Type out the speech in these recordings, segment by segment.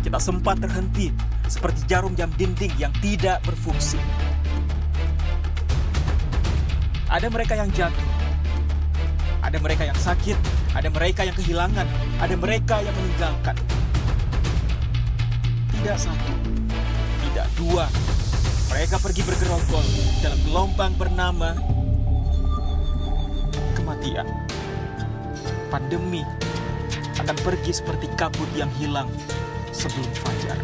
kita sempat terhenti seperti jarum jam dinding yang tidak berfungsi. Ada mereka yang jatuh, ada mereka yang sakit, ada mereka yang kehilangan, ada mereka yang meninggalkan. Tidak satu, tidak dua, mereka pergi bergerombol dalam gelombang bernama kematian. Pandemi akan pergi seperti kabut yang hilang sebelum fajar.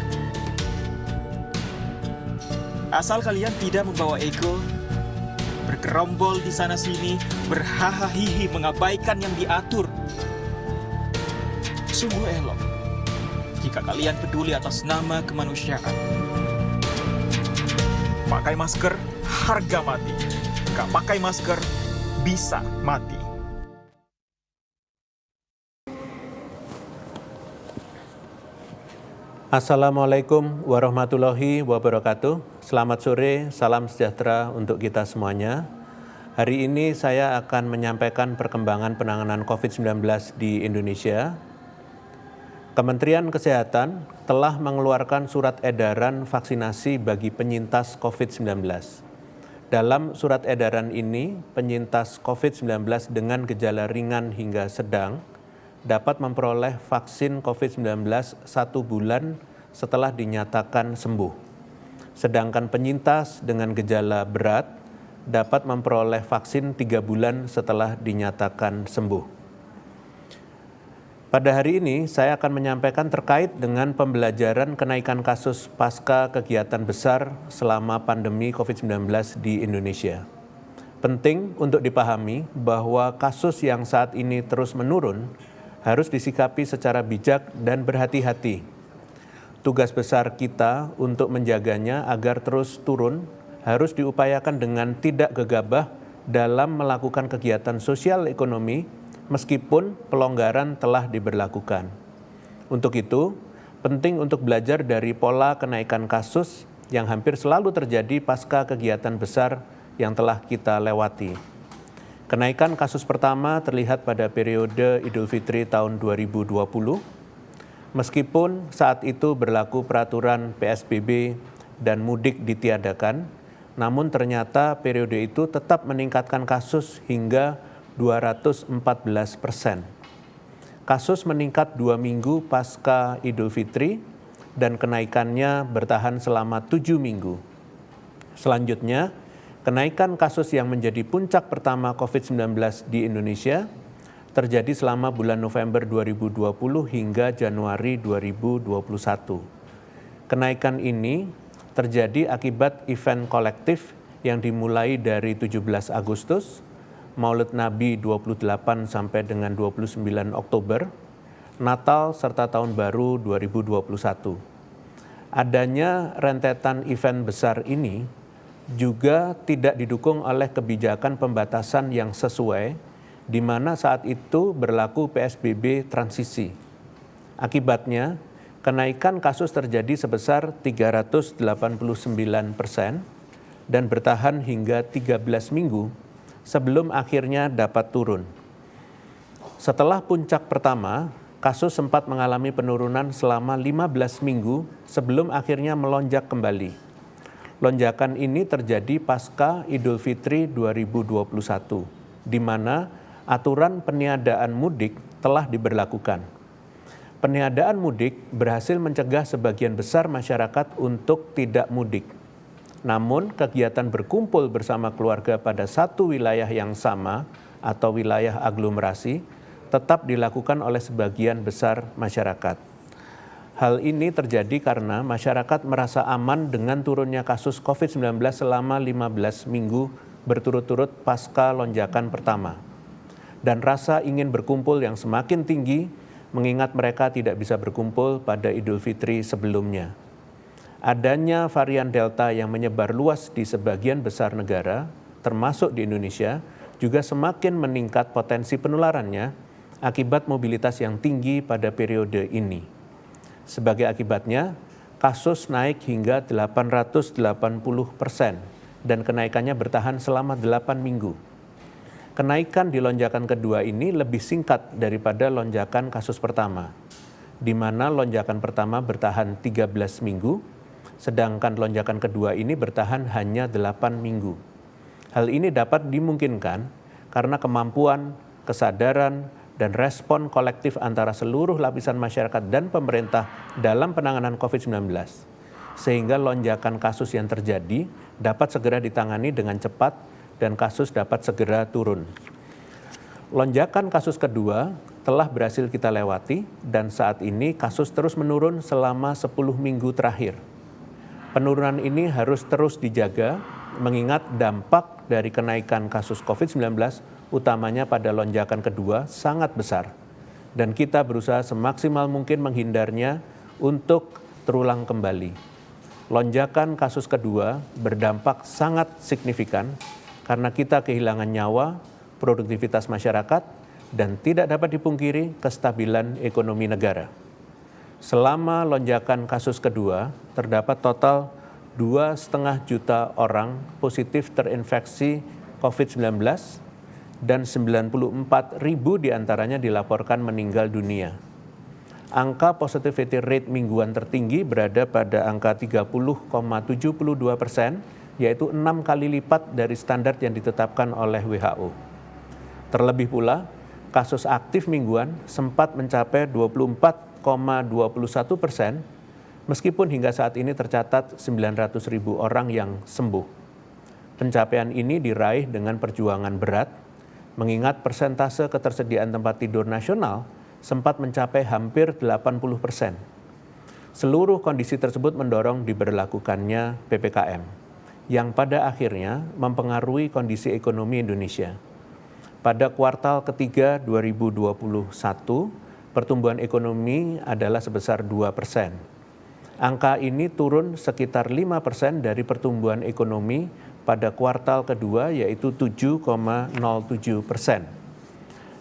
Asal kalian tidak membawa ego, bergerombol di sana-sini, berhahaha mengabaikan yang diatur. Sungguh elok jika kalian peduli atas nama kemanusiaan. Pakai masker, harga mati. Gak pakai masker, bisa mati. Assalamualaikum warahmatullahi wabarakatuh. Selamat sore, salam sejahtera untuk kita semuanya. Hari ini saya akan menyampaikan perkembangan penanganan COVID-19 di Indonesia. Kementerian Kesehatan telah mengeluarkan surat edaran vaksinasi bagi penyintas COVID-19. Dalam surat edaran ini, penyintas COVID-19 dengan gejala ringan hingga sedang dapat memperoleh vaksin COVID-19 1 bulan setelah dinyatakan sembuh. Sedangkan penyintas dengan gejala berat dapat memperoleh vaksin 3 bulan setelah dinyatakan sembuh. Pada hari ini, saya akan menyampaikan terkait dengan pembelajaran kenaikan kasus pasca kegiatan besar selama pandemi COVID-19 di Indonesia. Penting untuk dipahami bahwa kasus yang saat ini terus menurun harus disikapi secara bijak dan berhati-hati. Tugas besar kita untuk menjaganya agar terus turun harus diupayakan dengan tidak gegabah dalam melakukan kegiatan sosial ekonomi meskipun pelonggaran telah diberlakukan. Untuk itu, penting untuk belajar dari pola kenaikan kasus yang hampir selalu terjadi pasca kegiatan besar yang telah kita lewati. Kenaikan kasus pertama terlihat pada periode Idul Fitri tahun 2020. Meskipun saat itu berlaku peraturan PSBB dan mudik ditiadakan, namun ternyata periode itu tetap meningkatkan kasus hingga 214%. Kasus meningkat 2 minggu pasca Idul Fitri dan kenaikannya bertahan selama 7 minggu. Selanjutnya, kenaikan kasus yang menjadi puncak pertama COVID-19 di Indonesia terjadi selama bulan November 2020 hingga Januari 2021. Kenaikan ini terjadi akibat event kolektif yang dimulai dari 17 Agustus, Maulid Nabi 28 sampai dengan 29 Oktober, Natal serta Tahun Baru 2021. Adanya rentetan event besar ini juga tidak didukung oleh kebijakan pembatasan yang sesuai, di mana saat itu berlaku PSBB transisi. Akibatnya, kenaikan kasus terjadi sebesar 389% dan bertahan hingga 13 minggu sebelum akhirnya dapat turun. Setelah puncak pertama, kasus sempat mengalami penurunan selama 15 minggu sebelum akhirnya melonjak kembali. Lonjakan ini terjadi pasca Idul Fitri 2021, di mana aturan peniadaan mudik telah diberlakukan. Peniadaan mudik berhasil mencegah sebagian besar masyarakat untuk tidak mudik. Namun, kegiatan berkumpul bersama keluarga pada satu wilayah yang sama atau wilayah aglomerasi tetap dilakukan oleh sebagian besar masyarakat. Hal ini terjadi karena masyarakat merasa aman dengan turunnya kasus COVID-19 selama 15 minggu berturut-turut pasca lonjakan pertama. Dan rasa ingin berkumpul yang semakin tinggi mengingat mereka tidak bisa berkumpul pada Idul Fitri sebelumnya. Adanya varian Delta yang menyebar luas di sebagian besar negara, termasuk di Indonesia, juga semakin meningkat potensi penularannya akibat mobilitas yang tinggi pada periode ini. Sebagai akibatnya, kasus naik hingga 880% dan kenaikannya bertahan selama 8 minggu. Kenaikan di lonjakan kedua ini lebih singkat daripada lonjakan kasus pertama. di mana lonjakan pertama bertahan 13 minggu, sedangkan lonjakan kedua ini bertahan hanya 8 minggu. Hal ini dapat dimungkinkan karena kemampuan, kesadaran, dan respon kolektif antara seluruh lapisan masyarakat dan pemerintah dalam penanganan COVID-19, sehingga lonjakan kasus yang terjadi dapat segera ditangani dengan cepat dan kasus dapat segera turun. Lonjakan kasus kedua telah berhasil kita lewati dan saat ini kasus terus menurun selama 10 minggu terakhir. Penurunan ini harus terus dijaga mengingat dampak dari kenaikan kasus COVID-19 utamanya pada lonjakan kedua sangat besar dan kita berusaha semaksimal mungkin menghindarnya untuk terulang kembali. Lonjakan kasus kedua berdampak sangat signifikan karena kita kehilangan nyawa, produktivitas masyarakat, dan tidak dapat dipungkiri kestabilan ekonomi negara. Selama lonjakan kasus kedua, terdapat total 2,5 juta orang positif terinfeksi COVID-19 dan 94.000 diantaranya dilaporkan meninggal dunia. Angka positivity rate mingguan tertinggi berada pada angka 30,72%, yaitu 6 kali lipat dari standar yang ditetapkan oleh WHO. Terlebih pula, kasus aktif mingguan sempat mencapai 24,21%, meskipun hingga saat ini tercatat 900.000 orang yang sembuh. Pencapaian ini diraih dengan perjuangan berat, mengingat persentase ketersediaan tempat tidur nasional sempat mencapai hampir 80%. Seluruh kondisi tersebut mendorong diberlakukannya PPKM, yang pada akhirnya mempengaruhi kondisi ekonomi Indonesia. Pada kuartal ketiga 2021, pertumbuhan ekonomi adalah sebesar 2%. Angka ini turun sekitar 5% dari pertumbuhan ekonomi pada kuartal kedua, yaitu 7,07%.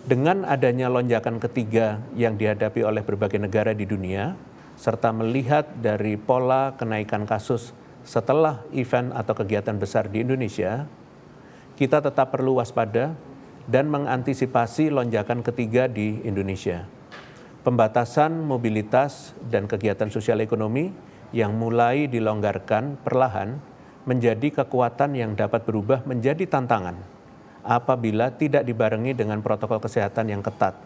Dengan adanya lonjakan ketiga yang dihadapi oleh berbagai negara di dunia, serta melihat dari pola kenaikan kasus setelah event atau kegiatan besar di Indonesia, kita tetap perlu waspada dan mengantisipasi lonjakan ketiga di Indonesia. Pembatasan mobilitas dan kegiatan sosial ekonomi yang mulai dilonggarkan perlahan menjadi kekuatan yang dapat berubah menjadi tantangan apabila tidak dibarengi dengan protokol kesehatan yang ketat.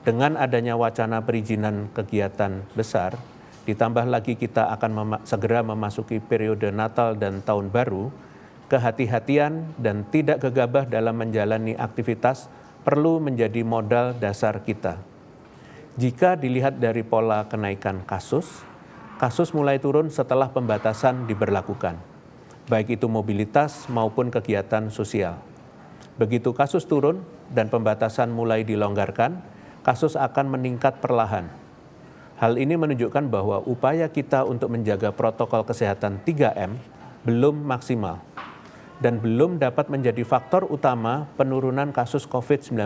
Dengan adanya wacana perizinan kegiatan besar, ditambah lagi kita akan segera memasuki periode Natal dan Tahun Baru, kehati-hatian dan tidak gegabah dalam menjalani aktivitas perlu menjadi modal dasar kita. Jika dilihat dari pola kenaikan kasus mulai turun setelah pembatasan diberlakukan, baik itu mobilitas maupun kegiatan sosial. Begitu kasus turun dan pembatasan mulai dilonggarkan, kasus akan meningkat perlahan. Hal ini menunjukkan bahwa upaya kita untuk menjaga protokol kesehatan 3M belum maksimal dan belum dapat menjadi faktor utama penurunan kasus COVID-19.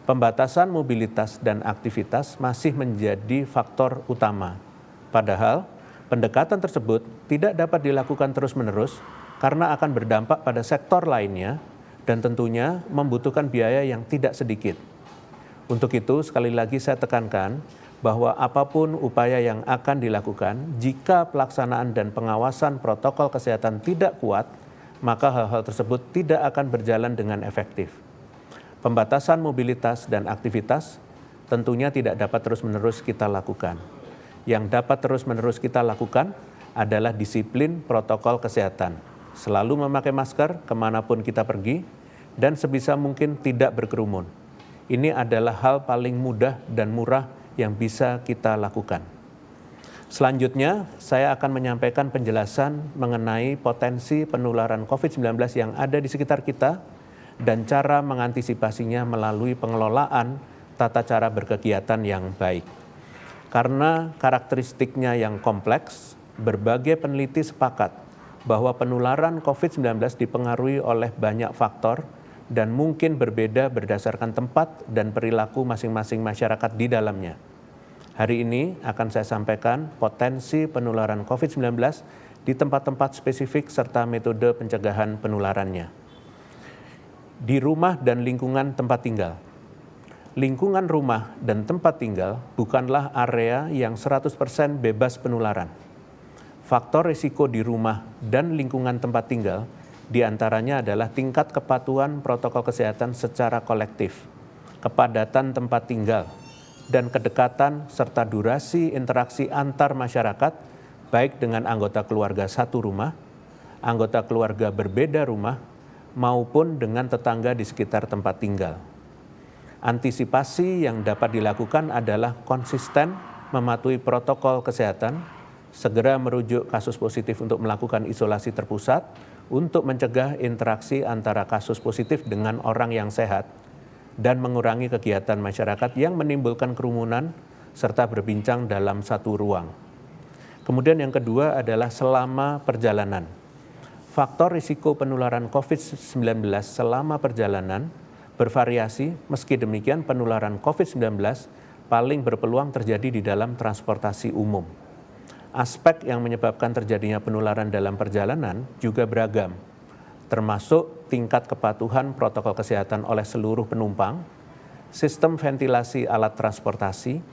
Pembatasan mobilitas dan aktivitas masih menjadi faktor utama. Padahal, pendekatan tersebut tidak dapat dilakukan terus-menerus karena akan berdampak pada sektor lainnya dan tentunya membutuhkan biaya yang tidak sedikit. Untuk itu, sekali lagi saya tekankan bahwa apapun upaya yang akan dilakukan, jika pelaksanaan dan pengawasan protokol kesehatan tidak kuat, maka hal-hal tersebut tidak akan berjalan dengan efektif. Pembatasan mobilitas dan aktivitas tentunya tidak dapat terus-menerus kita lakukan. Yang dapat terus-menerus kita lakukan adalah disiplin protokol kesehatan. Selalu memakai masker kemanapun kita pergi dan sebisa mungkin tidak berkerumun. Ini adalah hal paling mudah dan murah yang bisa kita lakukan. Selanjutnya, saya akan menyampaikan penjelasan mengenai potensi penularan COVID-19 yang ada di sekitar kita dan cara mengantisipasinya melalui pengelolaan tata cara berkegiatan yang baik. Karena karakteristiknya yang kompleks, berbagai peneliti sepakat bahwa penularan COVID-19 dipengaruhi oleh banyak faktor dan mungkin berbeda berdasarkan tempat dan perilaku masing-masing masyarakat di dalamnya. Hari ini akan saya sampaikan potensi penularan COVID-19 di tempat-tempat spesifik serta metode pencegahan penularannya. Di rumah dan lingkungan tempat tinggal. Lingkungan rumah dan tempat tinggal bukanlah area yang 100% bebas penularan. Faktor risiko di rumah dan lingkungan tempat tinggal diantaranya adalah tingkat kepatuhan protokol kesehatan secara kolektif, kepadatan tempat tinggal, dan kedekatan serta durasi interaksi antar masyarakat, baik dengan anggota keluarga satu rumah, anggota keluarga berbeda rumah, maupun dengan tetangga di sekitar tempat tinggal. Antisipasi yang dapat dilakukan adalah konsisten mematuhi protokol kesehatan, segera merujuk kasus positif untuk melakukan isolasi terpusat, untuk mencegah interaksi antara kasus positif dengan orang yang sehat, dan mengurangi kegiatan masyarakat yang menimbulkan kerumunan, serta berbincang dalam satu ruang. Kemudian yang kedua adalah selama perjalanan. Faktor risiko penularan COVID-19 selama perjalanan bervariasi, meski demikian penularan COVID-19 paling berpeluang terjadi di dalam transportasi umum. Aspek yang menyebabkan terjadinya penularan dalam perjalanan juga beragam, termasuk tingkat kepatuhan protokol kesehatan oleh seluruh penumpang, sistem ventilasi alat transportasi,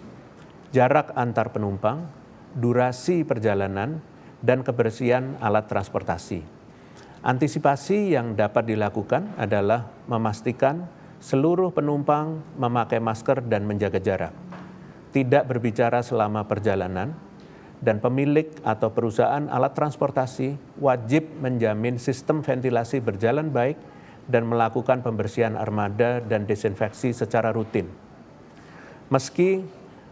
jarak antar penumpang, durasi perjalanan, dan kebersihan alat transportasi. Antisipasi yang dapat dilakukan adalah memastikan seluruh penumpang memakai masker dan menjaga jarak, tidak berbicara selama perjalanan, dan pemilik atau perusahaan alat transportasi wajib menjamin sistem ventilasi berjalan baik dan melakukan pembersihan armada dan desinfeksi secara rutin. Meski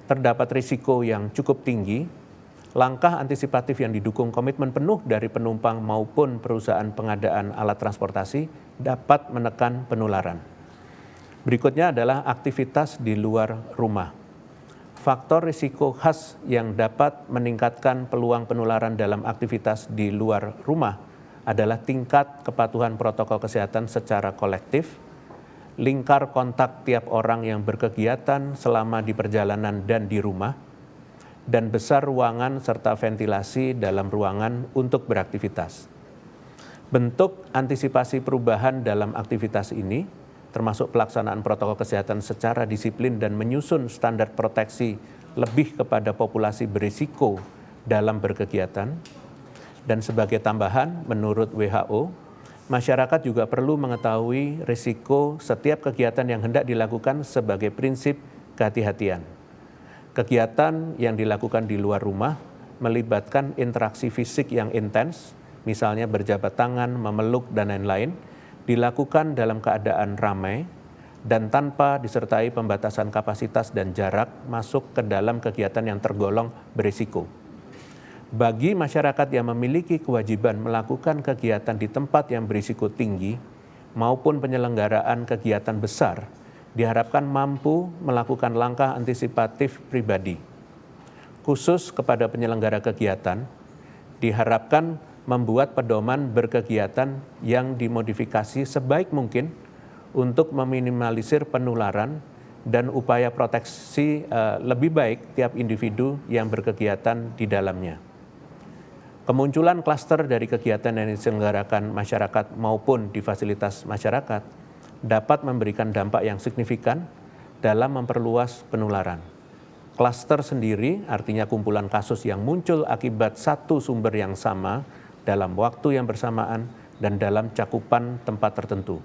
terdapat risiko yang cukup tinggi, langkah antisipatif yang didukung komitmen penuh dari penumpang maupun perusahaan pengadaan alat transportasi dapat menekan penularan. Berikutnya adalah aktivitas di luar rumah. Faktor risiko khas yang dapat meningkatkan peluang penularan dalam aktivitas di luar rumah adalah tingkat kepatuhan protokol kesehatan secara kolektif, lingkar kontak tiap orang yang berkegiatan selama di perjalanan dan di rumah, dan besar ruangan serta ventilasi dalam ruangan untuk beraktivitas. Bentuk antisipasi perubahan dalam aktivitas ini, termasuk pelaksanaan protokol kesehatan secara disiplin dan menyusun standar proteksi lebih kepada populasi berisiko dalam berkegiatan. Dan sebagai tambahan, menurut WHO, masyarakat juga perlu mengetahui risiko setiap kegiatan yang hendak dilakukan sebagai prinsip kehati-hatian. Kegiatan yang dilakukan di luar rumah melibatkan interaksi fisik yang intens, misalnya berjabat tangan, memeluk, dan lain-lain, dilakukan dalam keadaan ramai dan tanpa disertai pembatasan kapasitas dan jarak masuk ke dalam kegiatan yang tergolong berisiko. Bagi masyarakat yang memiliki kewajiban melakukan kegiatan di tempat yang berisiko tinggi maupun penyelenggaraan kegiatan besar, diharapkan mampu melakukan langkah antisipatif pribadi. Khusus kepada penyelenggara kegiatan, diharapkan membuat pedoman berkegiatan yang dimodifikasi sebaik mungkin untuk meminimalisir penularan dan upaya proteksi lebih baik tiap individu yang berkegiatan di dalamnya. Kemunculan klaster dari kegiatan yang diselenggarakan masyarakat maupun di fasilitas masyarakat dapat memberikan dampak yang signifikan dalam memperluas penularan. Klaster sendiri artinya kumpulan kasus yang muncul akibat satu sumber yang sama dalam waktu yang bersamaan dan dalam cakupan tempat tertentu.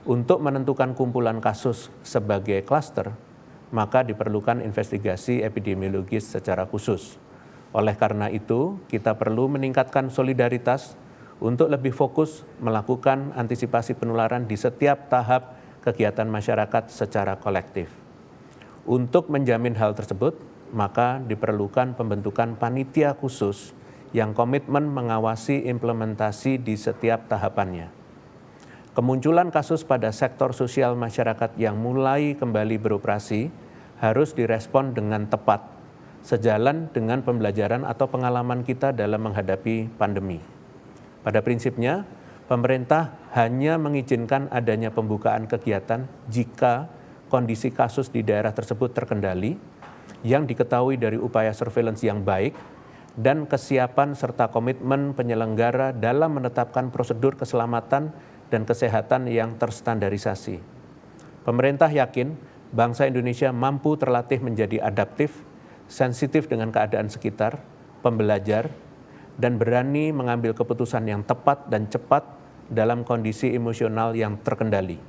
Untuk menentukan kumpulan kasus sebagai klaster, maka diperlukan investigasi epidemiologis secara khusus. Oleh karena itu, kita perlu meningkatkan solidaritas untuk lebih fokus melakukan antisipasi penularan di setiap tahap kegiatan masyarakat secara kolektif. Untuk menjamin hal tersebut, maka diperlukan pembentukan panitia khusus yang komitmen mengawasi implementasi di setiap tahapannya. Kemunculan kasus pada sektor sosial masyarakat yang mulai kembali beroperasi harus direspon dengan tepat, sejalan dengan pembelajaran atau pengalaman kita dalam menghadapi pandemi. Pada prinsipnya, pemerintah hanya mengizinkan adanya pembukaan kegiatan jika kondisi kasus di daerah tersebut terkendali, yang diketahui dari upaya surveillance yang baik, dan kesiapan serta komitmen penyelenggara dalam menetapkan prosedur keselamatan dan kesehatan yang terstandarisasi. Pemerintah yakin bangsa Indonesia mampu terlatih menjadi adaptif, sensitif dengan keadaan sekitar, pembelajar, dan berani mengambil keputusan yang tepat dan cepat dalam kondisi emosional yang terkendali.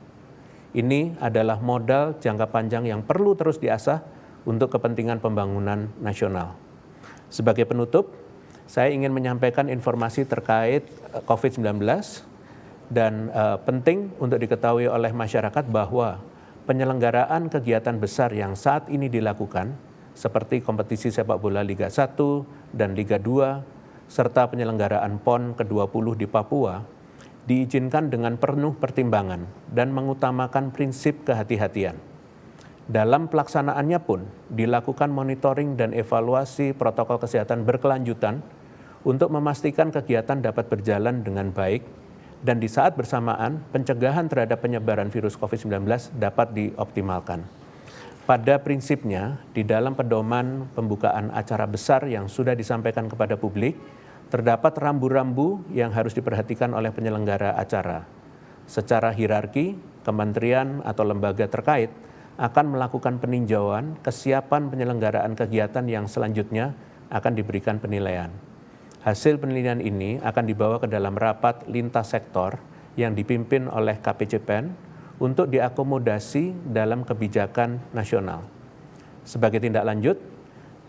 Ini adalah modal jangka panjang yang perlu terus diasah untuk kepentingan pembangunan nasional. Sebagai penutup, saya ingin menyampaikan informasi terkait COVID-19 dan penting untuk diketahui oleh masyarakat bahwa penyelenggaraan kegiatan besar yang saat ini dilakukan seperti kompetisi sepak bola Liga 1 dan Liga 2 serta penyelenggaraan PON ke-20 di Papua diizinkan dengan penuh pertimbangan dan mengutamakan prinsip kehati-hatian. Dalam pelaksanaannya pun dilakukan monitoring dan evaluasi protokol kesehatan berkelanjutan untuk memastikan kegiatan dapat berjalan dengan baik dan di saat bersamaan pencegahan terhadap penyebaran virus COVID-19 dapat dioptimalkan. Pada prinsipnya, di dalam pedoman pembukaan acara besar yang sudah disampaikan kepada publik, terdapat rambu-rambu yang harus diperhatikan oleh penyelenggara acara. Secara hierarki, kementerian atau lembaga terkait akan melakukan peninjauan kesiapan penyelenggaraan kegiatan yang selanjutnya akan diberikan penilaian. Hasil penilaian ini akan dibawa ke dalam rapat lintas sektor yang dipimpin oleh KPCPEN untuk diakomodasi dalam kebijakan nasional. Sebagai tindak lanjut,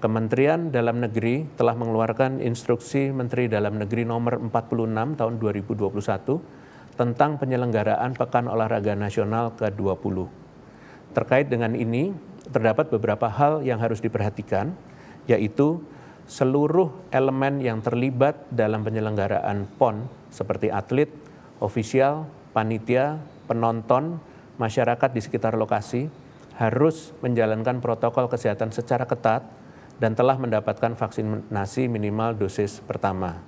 Kementerian Dalam Negeri telah mengeluarkan Instruksi Menteri Dalam Negeri Nomor 46 Tahun 2021 tentang penyelenggaraan Pekan Olahraga Nasional ke-20. Terkait dengan ini, terdapat beberapa hal yang harus diperhatikan, yaitu seluruh elemen yang terlibat dalam penyelenggaraan PON seperti atlet, ofisial, panitia, penonton, masyarakat di sekitar lokasi harus menjalankan protokol kesehatan secara ketat dan telah mendapatkan vaksinasi minimal dosis pertama.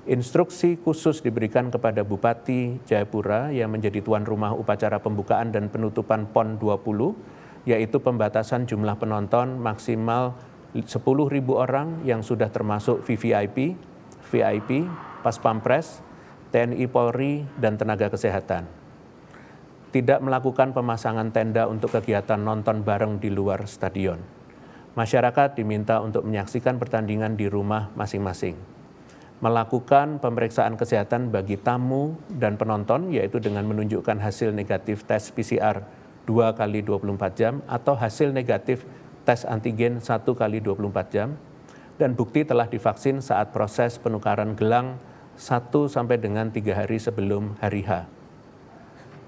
Instruksi khusus diberikan kepada Bupati Jayapura yang menjadi tuan rumah upacara pembukaan dan penutupan PON 20, yaitu pembatasan jumlah penonton maksimal 10.000 orang yang sudah termasuk VVIP, VIP, Pas Pampres, TNI Polri, dan tenaga kesehatan. Tidak melakukan pemasangan tenda untuk kegiatan nonton bareng di luar stadion. Masyarakat diminta untuk menyaksikan pertandingan di rumah masing-masing. Melakukan pemeriksaan kesehatan bagi tamu dan penonton, yaitu dengan menunjukkan hasil negatif tes PCR 2 kali 24 jam atau hasil negatif tes antigen 1 kali 24 jam, dan bukti telah divaksin saat proses penukaran gelang 1 sampai dengan 3 hari sebelum hari H.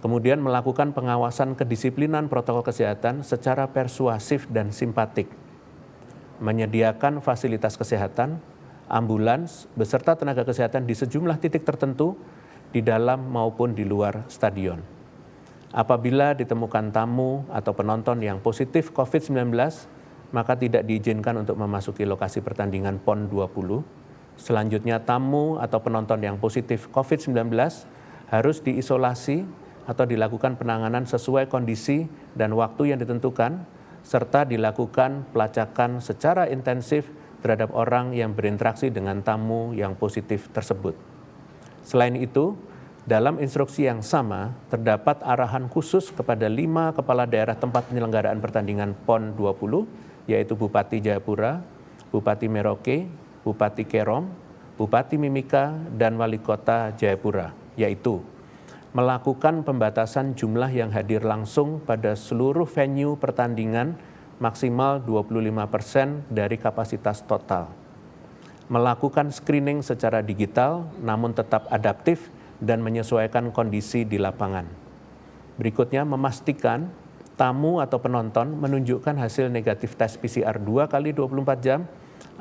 Kemudian melakukan pengawasan kedisiplinan protokol kesehatan secara persuasif dan simpatik. Menyediakan fasilitas kesehatan, ambulans, beserta tenaga kesehatan di sejumlah titik tertentu di dalam maupun di luar stadion. Apabila ditemukan tamu atau penonton yang positif COVID-19, maka tidak diizinkan untuk memasuki lokasi pertandingan PON 20. Selanjutnya, tamu atau penonton yang positif COVID-19 harus diisolasi atau dilakukan penanganan sesuai kondisi dan waktu yang ditentukan, serta dilakukan pelacakan secara intensif terhadap orang yang berinteraksi dengan tamu yang positif tersebut. Selain itu, dalam instruksi yang sama, terdapat arahan khusus kepada 5 kepala daerah tempat penyelenggaraan pertandingan PON 20, yaitu Bupati Jayapura, Bupati Merauke, Bupati Kerom, Bupati Mimika, dan Wali Kota Jayapura, yaitu melakukan pembatasan jumlah yang hadir langsung pada seluruh venue pertandingan maksimal 25% dari kapasitas total. Melakukan screening secara digital namun tetap adaptif dan menyesuaikan kondisi di lapangan. Berikutnya, memastikan tamu atau penonton menunjukkan hasil negatif tes PCR 2 kali 24 jam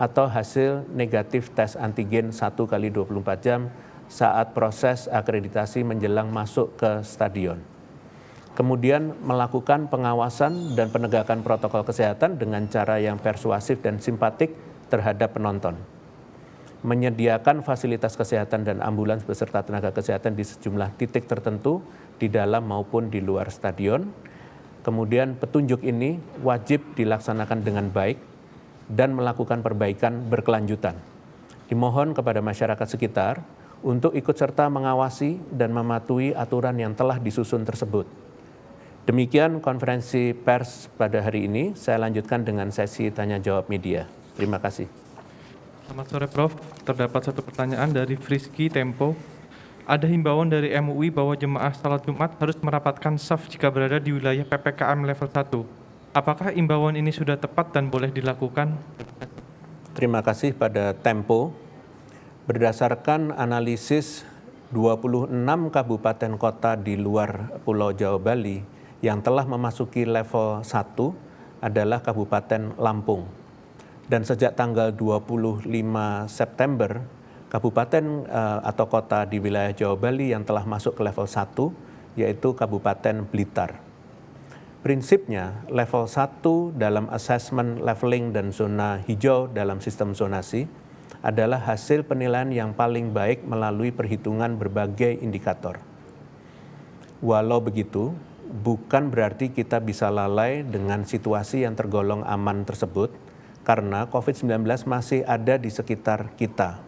atau hasil negatif tes antigen 1 kali 24 jam saat proses akreditasi menjelang masuk ke stadion. Kemudian melakukan pengawasan dan penegakan protokol kesehatan dengan cara yang persuasif dan simpatik terhadap penonton. Menyediakan fasilitas kesehatan dan ambulans beserta tenaga kesehatan di sejumlah titik tertentu di dalam maupun di luar stadion. Kemudian petunjuk ini wajib dilaksanakan dengan baik dan melakukan perbaikan berkelanjutan. Dimohon kepada masyarakat sekitar untuk ikut serta mengawasi dan mematuhi aturan yang telah disusun tersebut. Demikian konferensi pers pada hari ini. Saya lanjutkan dengan sesi tanya-jawab media. Terima kasih. Selamat sore Prof. Terdapat satu pertanyaan dari Frisky Tempo. Ada himbauan dari MUI bahwa jemaah salat Jumat harus merapatkan shaf jika berada di wilayah PPKM level 1. Apakah himbauan ini sudah tepat dan boleh dilakukan? Terima kasih pada Tempo. Berdasarkan analisis 26 kabupaten kota di luar Pulau Jawa Bali yang telah memasuki level 1 adalah Kabupaten Lampung. Dan sejak tanggal 25 September, kabupaten atau kota di wilayah Jawa Bali yang telah masuk ke level 1 yaitu Kabupaten Blitar. Prinsipnya, level 1 dalam assessment leveling dan zona hijau dalam sistem zonasi adalah hasil penilaian yang paling baik melalui perhitungan berbagai indikator. Walau begitu, bukan berarti kita bisa lalai dengan situasi yang tergolong aman tersebut karena COVID-19 masih ada di sekitar kita.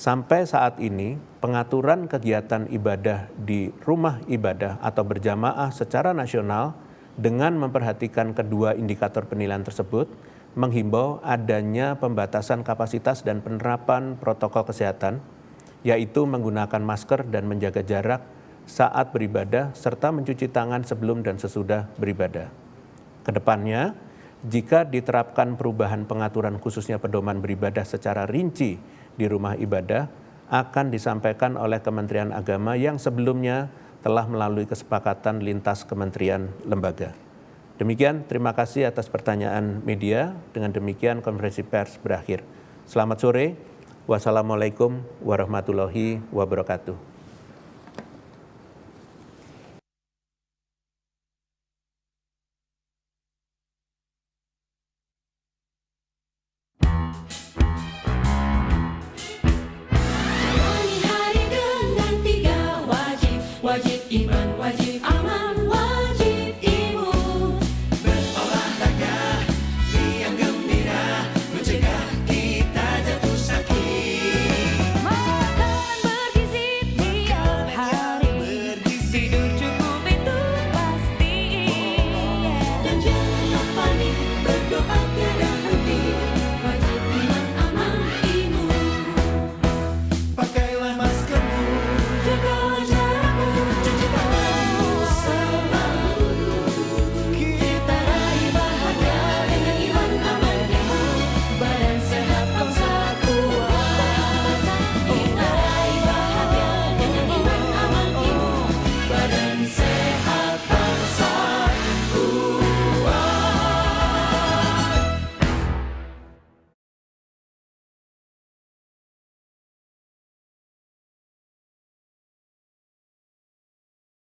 Sampai saat ini, pengaturan kegiatan ibadah di rumah ibadah atau berjamaah secara nasional dengan memperhatikan kedua indikator penilaian tersebut menghimbau adanya pembatasan kapasitas dan penerapan protokol kesehatan, yaitu menggunakan masker dan menjaga jarak saat beribadah serta mencuci tangan sebelum dan sesudah beribadah. Kedepannya, jika diterapkan perubahan pengaturan khususnya pedoman beribadah secara rinci di rumah ibadah, akan disampaikan oleh Kementerian Agama yang sebelumnya telah melalui kesepakatan lintas kementerian lembaga. Demikian, terima kasih atas pertanyaan media. Dengan demikian konferensi pers berakhir. Selamat sore. Wassalamualaikum warahmatullahi wabarakatuh. Jalani hari dengan 3 wajib iman, wajib